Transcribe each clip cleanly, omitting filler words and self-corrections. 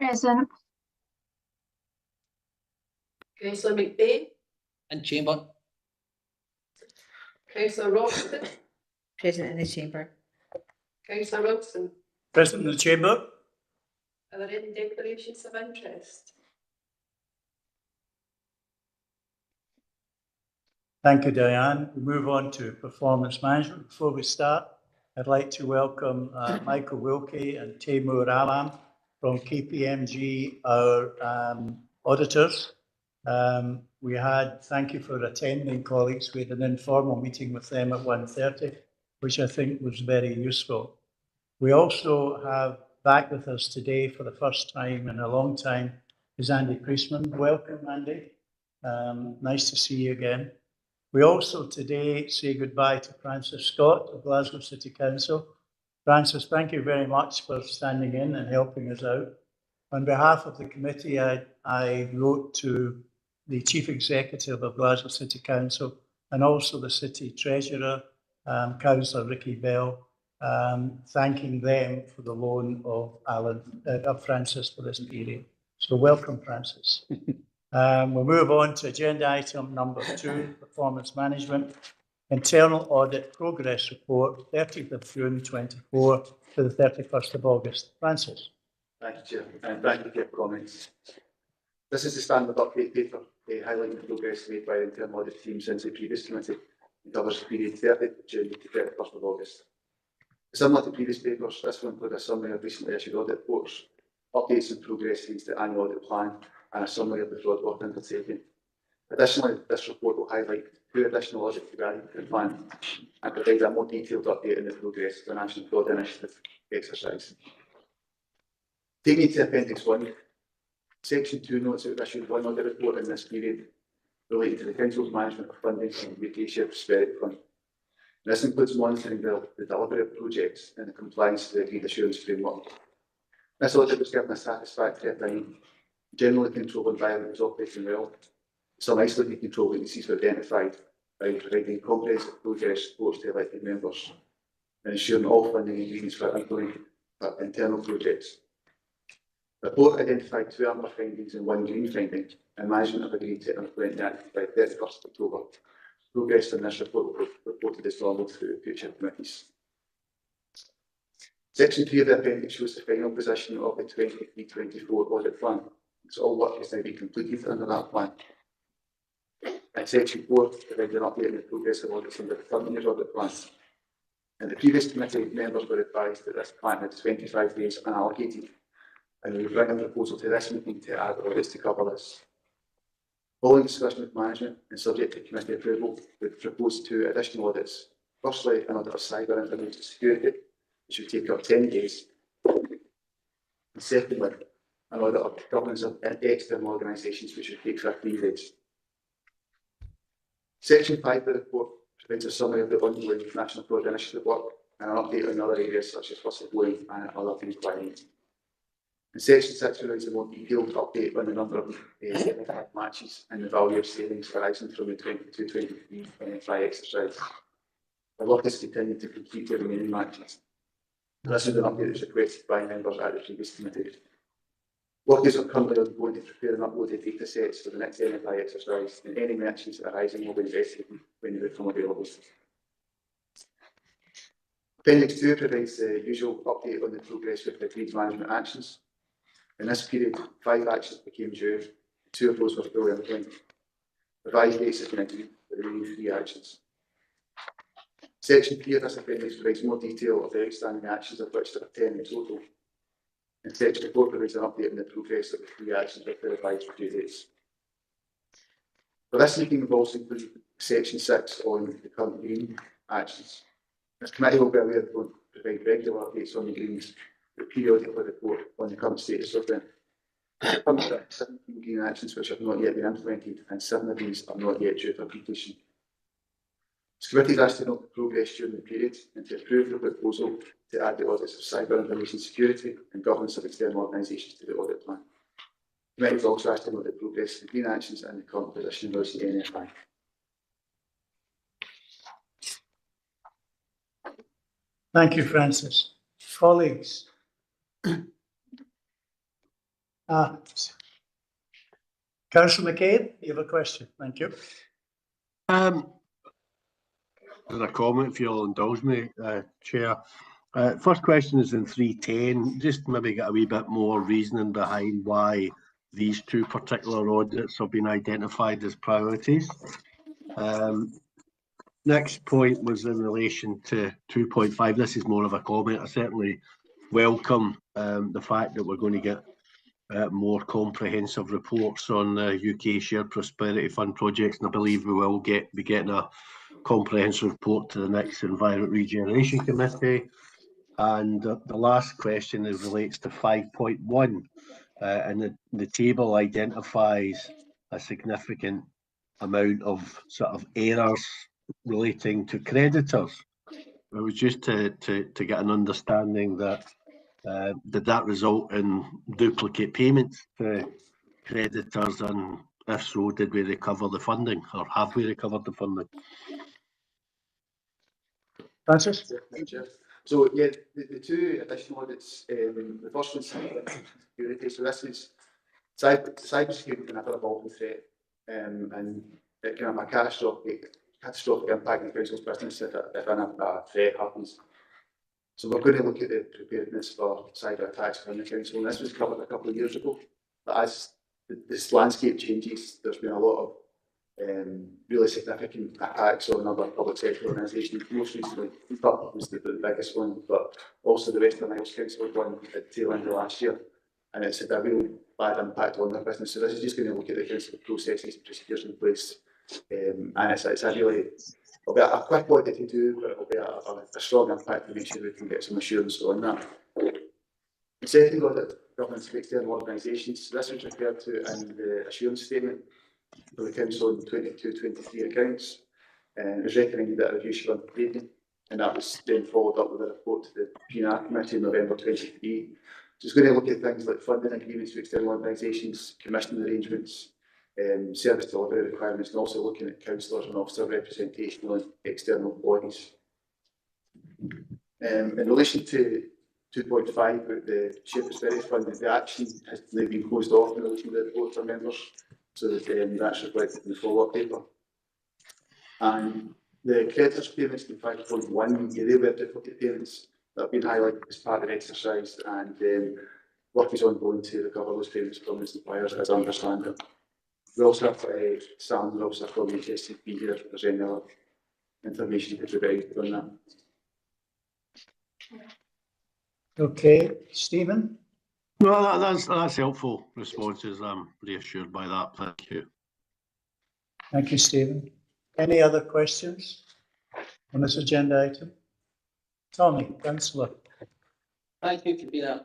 Present. Councillor McBain. In chamber. Councillor Robertson. Present in the chamber. Councillor Wilson. Present in the chamber. Are there any declarations of interest? Thank you, Diane. We move on to performance management. Before we start, I'd like to welcome Michael Wilkie and Taimur Alam from KPMG, our auditors. Thank you for attending, colleagues. We had an informal meeting with them at 1:30, which I think was very useful. We also have back with us today for the first time in a long time is Andy Priestman. Welcome, Andy. Nice to see you again. We also today say goodbye to Francis Scott of Glasgow City Council. Francis, thank you very much for standing in and helping us out. On behalf of the committee, I wrote to the Chief Executive of Glasgow City Council and also the City Treasurer, Councillor Ricky Bell, thanking them for the loan of Francis for this period. So welcome, Francis. We'll move on to agenda item number 2, performance management, internal audit progress report, 30th of June 24 to the 31st of August. Francis. Thank you, Chair, and thank you for your comments. This is the standard update paper highlighting the progress made by the internal audit team since the previous committee. It covers the period 30th of June to 31st of August. Similar to previous papers, this will include a summary of recently issued audit reports, updates and progress against the annual audit plan, and a summary of the fraud work undertaken. Additionally, this report will highlight 2 additional audits regarding the plan and provide a more detailed update on the progress of the National Fraud Initiative exercise. Taking to Appendix 1, Section 2 notes that issued 1 audit report in this period relating to the Council's management of funding from the UK Share Prosperity Fund. This includes monitoring the delivery of projects and the compliance to the agreed assurance framework. This audit was given a satisfactory opinion. Generally, control environment was operating well. Some isolated control weaknesses were identified by providing comprehensive progress reports to elected members and ensuring all funding agreements were implemented for internal projects. The report identified 2 amber findings and 1 green finding, and management have agreed to implement that by 31st October. Progress on this report will be reported as normal through future committees. Section 3 of the appendix shows the final position of the 23-24 audit plan. So all work has now been completed under that plan. And Section 4 provides an update on the progress of audits under the current year's audit plan. And the previous committee members were advised that this plan had 25 days unallocated, and we will bring a proposal to this meeting to add audits to cover this. Following discussion with management and subject to committee approval, we propose 2 additional audits. Firstly, an audit of cyber and information security, which would take up 10 days. And secondly, an audit of governance of external organisations, which would take 15 days. Section 5 of the report provides a summary of the ongoing National Fraud Initiative work and an update on other areas such as whistleblowing and other inquiries. And Section 6 provides a more detailed update on the number of matches and the value of savings arising from the 22-23 NFI exercise. The work is continued to complete the remaining matches. This is an update that was requested by members at the previous committee. Work is currently ongoing to prepare and upload the data sets for the next NFI exercise, and any matches arising will be investigated when they become available. Appendix 2 provides the usual update on the progress with the agreed management actions. In this period, 5 actions became due, 2 of those were fully implemented. Revised dates have been agreed for the remaining 3 actions. Section 3 of this appendix provides more detail of the outstanding actions, of which there are 10 in total. And Section 4 provides an update on the progress of the 3 actions with the revised due dates. For this meeting, we've also included Section 6 on the current green actions. This committee will be aware that we will provide regular updates on the greens, the periodical report on the current status of them. There are 17 green actions which have not yet been implemented, and 7 of these are not yet due for completion. This committee is asked to note the progress during the period and to approve the proposal to add the audits of cyber information security and governance of external organisations to the audit plan. The committee is also asked to note the progress of the green actions and the current position of the NFI. Thank you, Francis. Colleagues, Councillor McCabe, you have a question. Thank you. There's a comment, if you'll indulge me, Chair. First question is in 310. Just maybe get a wee bit more reasoning behind why these two particular audits have been identified as priorities. Next point was in relation to 2.5. This is more of a comment. I certainly welcome the fact that we're going to get more comprehensive reports on UK Shared Prosperity Fund projects, and I believe we will be getting a comprehensive report to the next Environment Regeneration Committee. And the last question relates to 5.1, and the table identifies a significant amount of sort of errors relating to creditors. It was just to get an understanding that did that result in duplicate payments to creditors, and if so, did we recover the funding, or have we recovered the funding? Francis? So yeah, the two additional audits, the first one's security. So this is cybersecurity can have a evolving threat, and it can have a catastrophic impact on the council's business if a threat happens. So we're going to look at the preparedness for cyber attacks within the council, and this was covered a couple of years ago. But as this landscape changes, there's been a lot of really significant attacks on other public sector organisations. Most recently, that was the biggest one, but also the Western Isles Council had one at the tail end of last year, and it's had a real bad impact on their business. So this is just going to look at the council processes and procedures in place, and it's a really, it'll be a quick audit to do, but it'll be a strong impact to make sure we can get some assurance on that. The second audit, governance of external organisations. This was referred to in the assurance statement for the council in 22-23 accounts, and it was recommended that a review should undertaken, and that was then followed up with a report to the PNR committee in November 23. So it's going to look at things like funding agreements with external organisations, commissioning arrangements, service delivery requirements, and also looking at councillors and officer representation on external bodies. In relation to 2.5 with the Shared Prosperity Fund, the action has now been closed off in relation to the report for members, so that that's reflected in the follow-up paper. And the creditors payments in 5.1, they were duplicate payments that have been highlighted as part of the exercise, and work is ongoing to recover those payments from the suppliers, as I understand it. We also have Sam, we also have from HSCP here if there's any other information to provide on that. Okay, Stephen? No, that's helpful responses. I'm reassured by that. Thank you. Thank you, Stephen. Any other questions on this agenda item? Tommy, councillor. Thank you, Convener.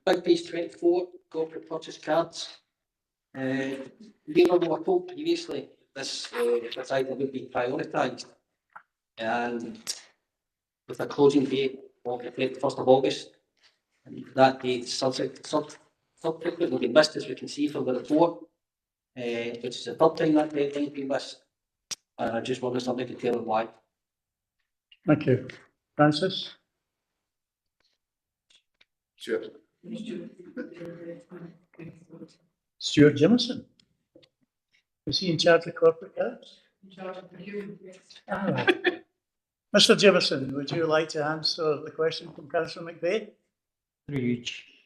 Big page 24, corporate purchase cards. We were told previously this item would be prioritised, and with a closing date of the 31st of August, and that date subsequently been missed, as we can see from the report, which is the third time that deadline has been missed. And I just wonder something to tell them why. Thank you. Francis? Sure. Stuart Jimison. Is he in charge of corporate cards? Right. Mr. Jimison, would you like to answer the question from Councillor McVeigh? Through you,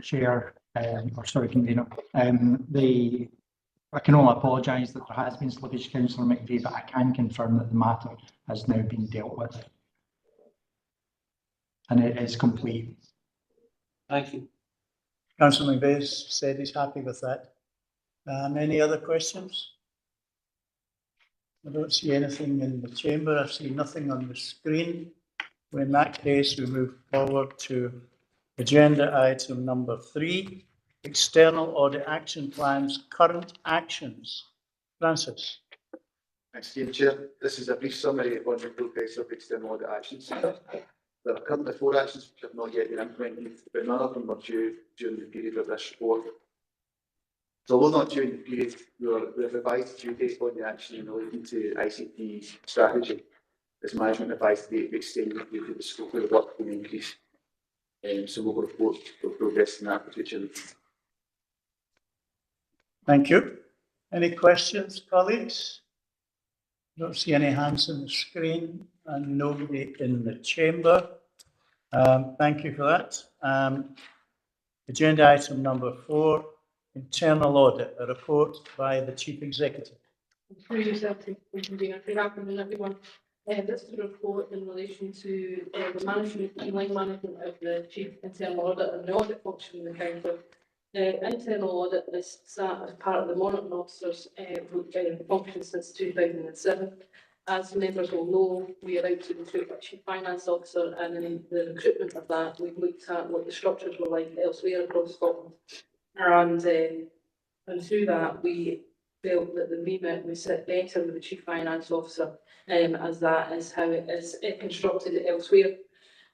Chair, Convener. I can only apologise that there has been slippage, Councillor McVeigh, but I can confirm that the matter has now been dealt with, and it is complete. Thank you. Councillor McVeigh said he's happy with that. Any other questions? I don't see anything in the chamber. I see nothing on the screen. Well, in that case, we move forward to agenda item number 3, external audit action plans, current actions. Francis. Thanks, Chair. This is a brief summary on the progress of external audit actions. There are currently 4 actions which have not yet been implemented, but none of them are due during the period of this report. So although not during the period, we have revised due date on the action in relation to ICT strategy. As management advised the extended due to the scope of the work being increased. So we'll report for progress in that particular. Thank you. Any questions, colleagues? Don't see any hands on the screen and nobody in the chamber. Thank you for that. Agenda item number 4, internal audit, a report by the Chief Executive. Good afternoon, everyone. This is a report in relation to the management and line management of the Chief Internal Audit and the audit function in the council. The internal audit is sat as part of the monitoring officers function since 2007. As members will know, we are out to recruit a chief finance officer, and in the recruitment of that, we've looked at what the structures were like elsewhere across Scotland. And through that, we felt that the remit would sit better with the chief finance officer, as that is how it is constructed elsewhere.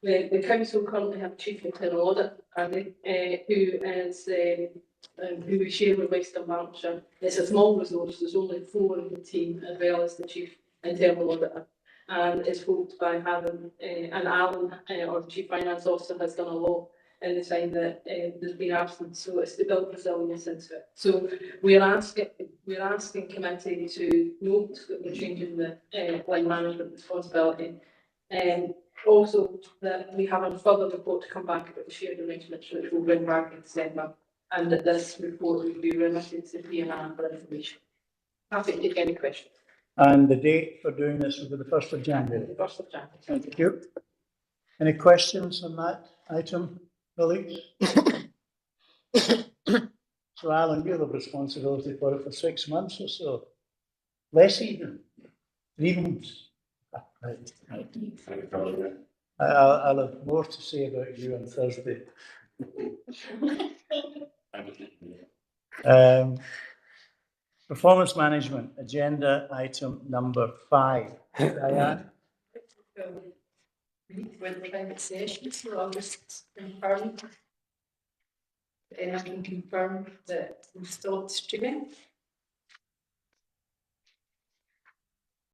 The council currently have a chief internal audit, who we share with Western Berkshire. It's a small resource. There's only 4 in the team, as well as the chief internal auditor, and it's hoped by having and Alan, or the chief finance officer, has done a lot in the time that there's been absence. So it's to build resilience into it. So we're asking committee to note that we're changing the line management responsibility, and also that we have a further report to come back about the shared arrangements, which we'll bring back in December, and that this report will be remitted to PNR for information. Happy to take any questions. And the date for doing this will be the 1st of January. The 1st of January. Thank you. Any questions on that item, colleagues? So Alan, you have responsibility for it for 6 months or so. Less even. 3 months. Right. I'll have more to say about you on Thursday. Performance management, agenda item number 5. Diane? When the private session, so I'll just confirm. And I can confirm that we've stopped streaming.